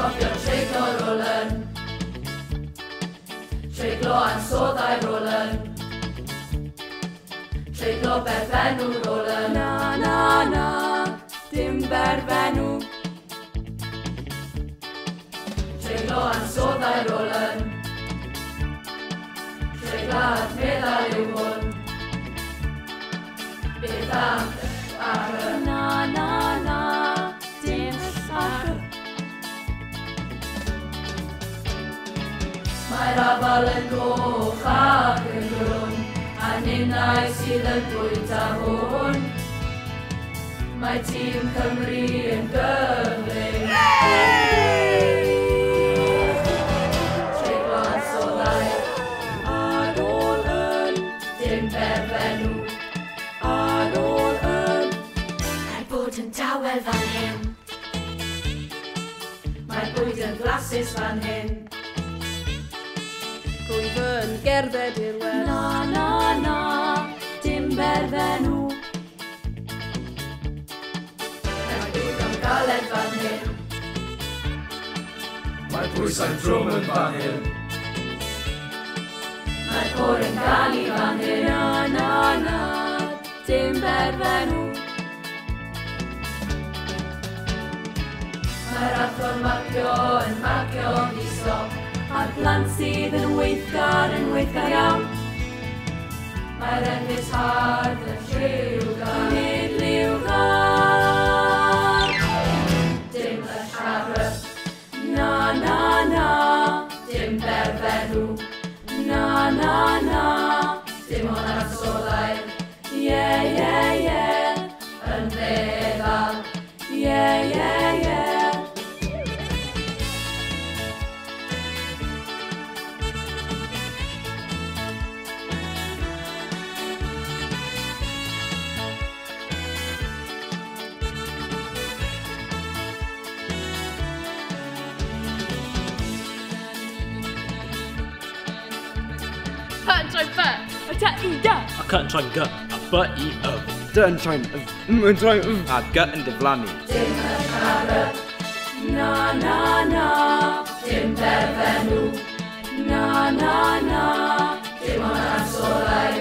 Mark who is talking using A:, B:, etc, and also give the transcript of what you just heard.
A: Stopio treiglo rollen Treiglo ansodau rollen Treiglo berfenw rollen
B: Na na na, dim berfenw.
A: Treiglo ansodau rollen Treiglo meddal yw hwn Beth am ar y
B: Na na na, dim ar.
A: Mae'r afal yn goch ac yn grwn A ninnau sydd yn bwyd a hwn Mae tîm Cymru yn gyflym Treiglo ansodau
B: Ar ôl yn,
A: Dim berfenw
B: ar ôl yn.
A: Er bod yn dawel fan hyn Mae bwyd yn flasus fan hyn
B: Rwyf yn gerdded i'r west. Na na na, dim berfenw.
A: Mae bwyd yn galed fan hyn
C: Mae pwysau'n drwm yn fan hyn.
A: Mae côr yn ganu fan hyn
B: Na na na, dim berfenw.
A: Mae'r adrodd marcio di stop
B: A'r plant sydd yn weithgar iawn.
A: Mae'r enfys hardd yn lliwgar
B: Nid liwgar.
A: Dim y siarad
B: Na na na,
A: Dim berfenw
B: na na na.
A: Dim o'n ansodau
B: Yeah yeah yeah,
A: yn feddal
B: yeah yeah yeah.
D: Cut and try fat. Attack E da.
E: A cut and try and gut. A butt eat up.
F: Dyn tra'n a gut yn diflannu.
A: Dim y siarad
B: Na na na,
A: Dim berfenw
B: na na na.
A: Dim o'n ansodau